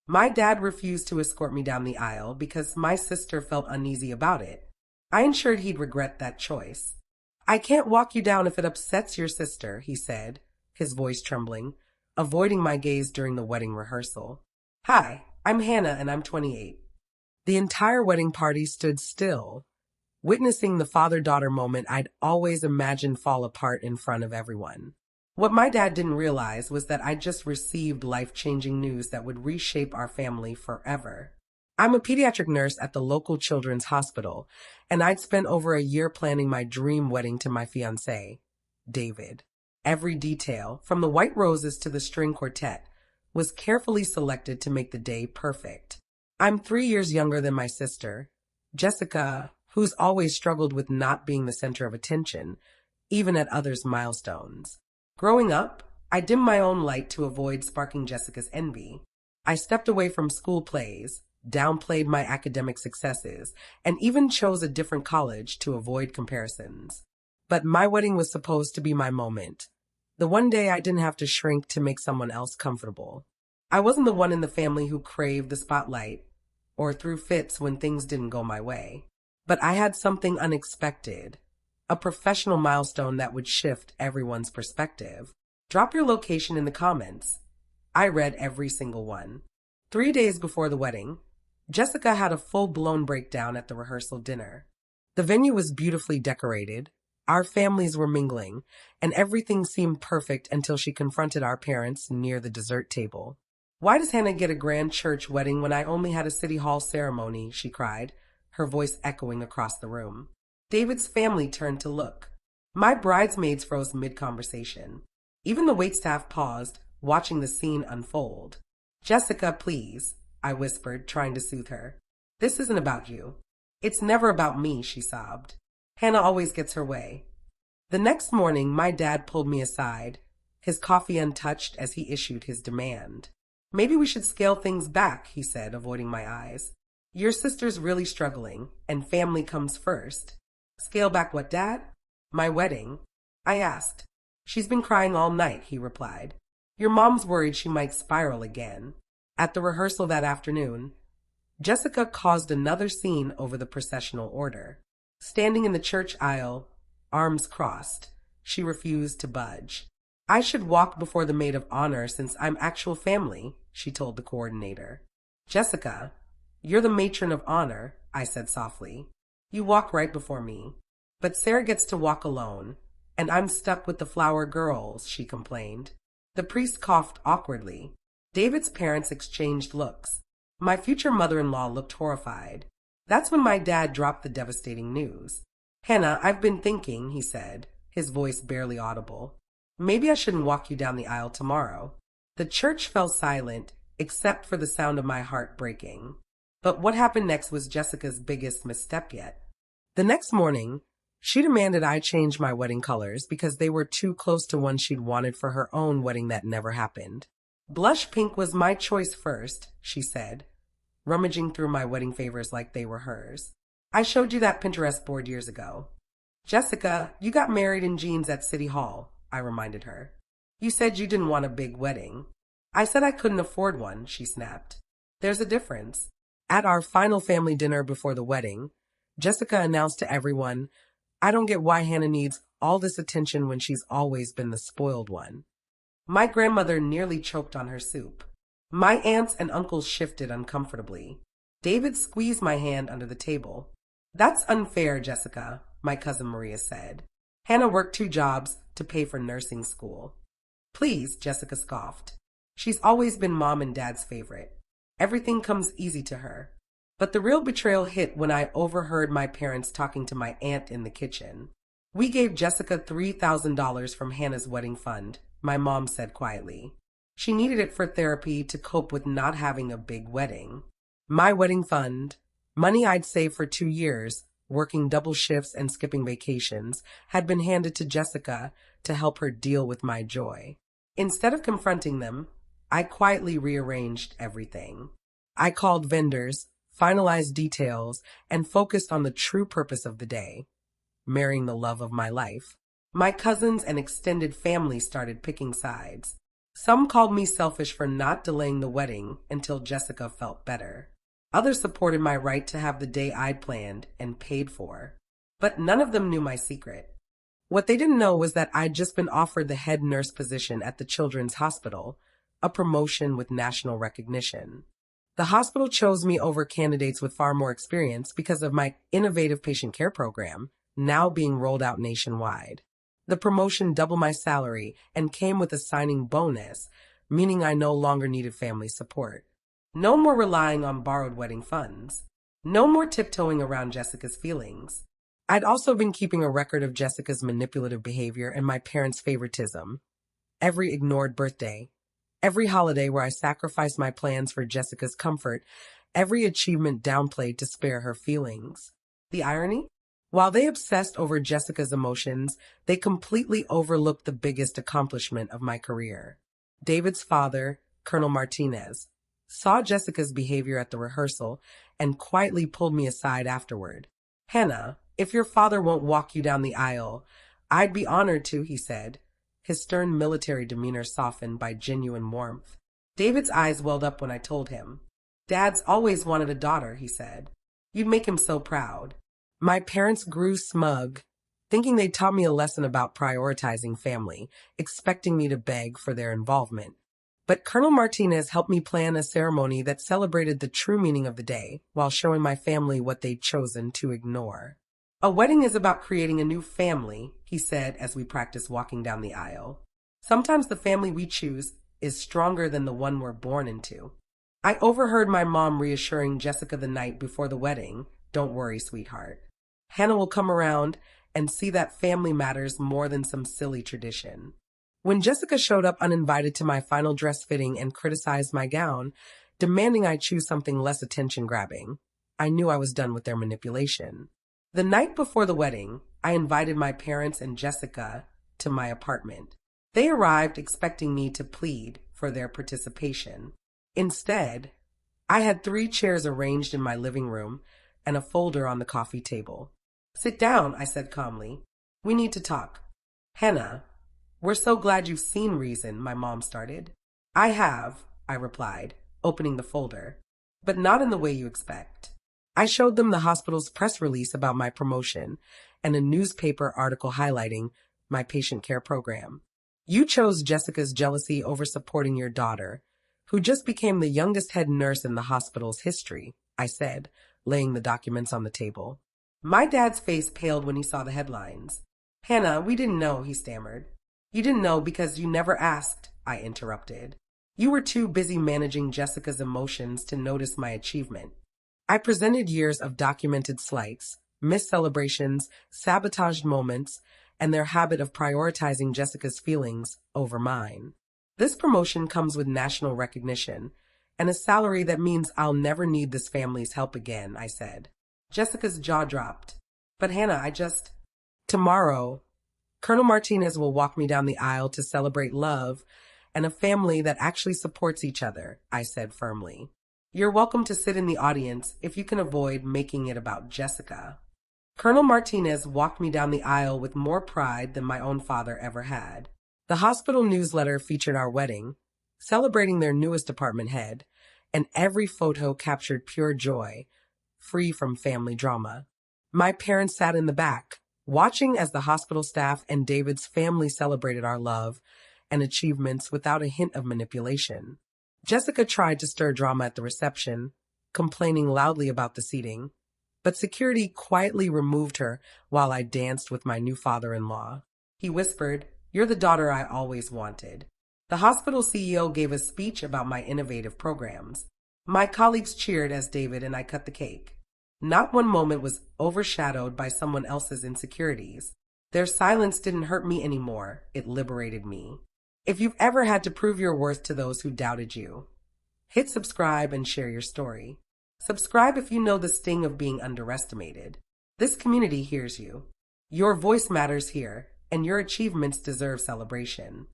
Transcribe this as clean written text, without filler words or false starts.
My dad refused to escort me down the aisle because my sister felt uneasy about it. I ensured he'd regret that choice. I can't walk you down if it upsets your sister, he said, his voice trembling, avoiding my gaze during the wedding rehearsal. Hi, I'm Hannah and I'm 28. The entire wedding party stood still, witnessing the father-daughter moment I'd always imagined fall apart in front of everyone. What my dad didn't realize was that I'd just received life-changing news that would reshape our family forever. I'm a pediatric nurse at the local children's hospital, and I'd spent over a year planning my dream wedding to my fiancé, David. Every detail, from the white roses to the string quartet, was carefully selected to make the day perfect. I'm 3 years younger than my sister, Jessica, who's always struggled with not being the center of attention, even at others' milestones. Growing up, I dimmed my own light to avoid sparking Jessica's envy. I stepped away from school plays, downplayed my academic successes, and even chose a different college to avoid comparisons. But my wedding was supposed to be my moment. The one day I didn't have to shrink to make someone else comfortable. I wasn't the one in the family who craved the spotlight or threw fits when things didn't go my way. But I had something unexpected, a professional milestone that would shift everyone's perspective. Drop your location in the comments. I read every single one. 3 days before the wedding, Jessica had a full-blown breakdown at the rehearsal dinner. The venue was beautifully decorated, our families were mingling, and everything seemed perfect until she confronted our parents near the dessert table. Why does Hannah get a grand church wedding when I only had a city hall ceremony? She cried, her voice echoing across the room. David's family turned to look. My bridesmaids froze mid-conversation. Even the waitstaff paused, watching the scene unfold. Jessica, please, I whispered, trying to soothe her. This isn't about you. It's never about me, she sobbed. Hannah always gets her way. The next morning, my dad pulled me aside, his coffee untouched as he issued his demand. Maybe we should scale things back, he said, avoiding my eyes. Your sister's really struggling, and family comes first. Scale back what, Dad? My wedding? I asked. She's been crying all night, he replied. Your mom's worried she might spiral again. At the rehearsal that afternoon, Jessica caused another scene over the processional order. Standing in the church aisle, arms crossed, she refused to budge. I should walk before the maid of honor since I'm actual family, she told the coordinator. Jessica, you're the matron of honor, I said softly. You walk right before me. But Sarah gets to walk alone, and I'm stuck with the flower girls, she complained. The priest coughed awkwardly. David's parents exchanged looks. My future mother-in-law looked horrified. That's when my dad dropped the devastating news. Hannah, I've been thinking, he said, his voice barely audible. Maybe I shouldn't walk you down the aisle tomorrow. The church fell silent, except for the sound of my heart breaking. But what happened next was Jessica's biggest misstep yet. The next morning, she demanded I change my wedding colors because they were too close to one she'd wanted for her own wedding that never happened. Blush pink was my choice first, she said, rummaging through my wedding favors like they were hers. I showed you that Pinterest board years ago. Jessica, you got married in jeans at City Hall, I reminded her. You said you didn't want a big wedding. I said I couldn't afford one, she snapped. There's a difference. At our final family dinner before the wedding, Jessica announced to everyone, I don't get why Hannah needs all this attention when she's always been the spoiled one. My grandmother nearly choked on her soup. My aunts and uncles shifted uncomfortably. David squeezed my hand under the table. That's unfair, Jessica, my cousin Maria said. Hannah worked 2 jobs to pay for nursing school. Please, Jessica scoffed. She's always been Mom and Dad's favorite. Everything comes easy to her. But the real betrayal hit when I overheard my parents talking to my aunt in the kitchen. We gave Jessica $3,000 from Hannah's wedding fund, my mom said quietly. She needed it for therapy to cope with not having a big wedding. My wedding fund, money I'd saved for 2 years, working double shifts and skipping vacations, had been handed to Jessica to help her deal with my joy. Instead of confronting them, I quietly rearranged everything. I called vendors, finalized details, and focused on the true purpose of the day, marrying the love of my life. My cousins and extended family started picking sides. Some called me selfish for not delaying the wedding until Jessica felt better. Others supported my right to have the day I'd planned and paid for. But none of them knew my secret. What they didn't know was that I'd just been offered the head nurse position at the Children's Hospital, a promotion with national recognition. The hospital chose me over candidates with far more experience because of my innovative patient care program, now being rolled out nationwide. The promotion doubled my salary and came with a signing bonus, meaning I no longer needed family support. No more relying on borrowed wedding funds. No more tiptoeing around Jessica's feelings. I'd also been keeping a record of Jessica's manipulative behavior and my parents' favoritism. Every ignored birthday, every holiday where I sacrificed my plans for Jessica's comfort, every achievement downplayed to spare her feelings. The irony? While they obsessed over Jessica's emotions, they completely overlooked the biggest accomplishment of my career. David's father, Colonel Martinez, saw Jessica's behavior at the rehearsal and quietly pulled me aside afterward. "Hannah, if your father won't walk you down the aisle, I'd be honored to," he said, his stern military demeanor softened by genuine warmth. David's eyes welled up when I told him. "Dad's always wanted a daughter," he said. "You'd make him so proud." My parents grew smug, thinking they taught me a lesson about prioritizing family, expecting me to beg for their involvement. But Colonel Martinez helped me plan a ceremony that celebrated the true meaning of the day, while showing my family what they'd chosen to ignore. "A wedding is about creating a new family," he said as we practiced walking down the aisle. "Sometimes the family we choose is stronger than the one we're born into." I overheard my mom reassuring Jessica the night before the wedding, "Don't worry, sweetheart. Hannah will come around and see that family matters more than some silly tradition." When Jessica showed up uninvited to my final dress fitting and criticized my gown, demanding I choose something less attention-grabbing, I knew I was done with their manipulation. The night before the wedding, I invited my parents and Jessica to my apartment. They arrived expecting me to plead for their participation. Instead, I had 3 chairs arranged in my living room and a folder on the coffee table. "Sit down," I said calmly. "We need to talk." "Hannah, we're so glad you've seen reason," my mom started. "I have," I replied, opening the folder, "but not in the way you expect." I showed them the hospital's press release about my promotion and a newspaper article highlighting my patient care program. "You chose Jessica's jealousy over supporting your daughter, who just became the youngest head nurse in the hospital's history," I said, laying the documents on the table. My dad's face paled when he saw the headlines. "Hannah, we didn't know," he stammered. "You didn't know because you never asked," I interrupted. "You were too busy managing Jessica's emotions to notice my achievement." I presented years of documented slights, missed celebrations, sabotaged moments, and their habit of prioritizing Jessica's feelings over mine. "This promotion comes with national recognition and a salary that means I'll never need this family's help again," I said. Jessica's jaw dropped. "But Hannah, Tomorrow, Colonel Martinez will walk me down the aisle to celebrate love and a family that actually supports each other," I said firmly. "You're welcome to sit in the audience if you can avoid making it about Jessica." Colonel Martinez walked me down the aisle with more pride than my own father ever had. The hospital newsletter featured our wedding, celebrating their newest department head, and every photo captured pure joy, free from family drama. My parents sat in the back, watching as the hospital staff and David's family celebrated our love and achievements without a hint of manipulation. Jessica tried to stir drama at the reception, complaining loudly about the seating, but security quietly removed her while I danced with my new father-in-law. He whispered, "You're the daughter I always wanted." The hospital CEO gave a speech about my innovative programs. My colleagues cheered as David and I cut the cake. Not one moment was overshadowed by someone else's insecurities. Their silence didn't hurt me anymore. It liberated me. If you've ever had to prove your worth to those who doubted you, hit subscribe and share your story. Subscribe if you know the sting of being underestimated. This community hears you. Your voice matters here, and your achievements deserve celebration.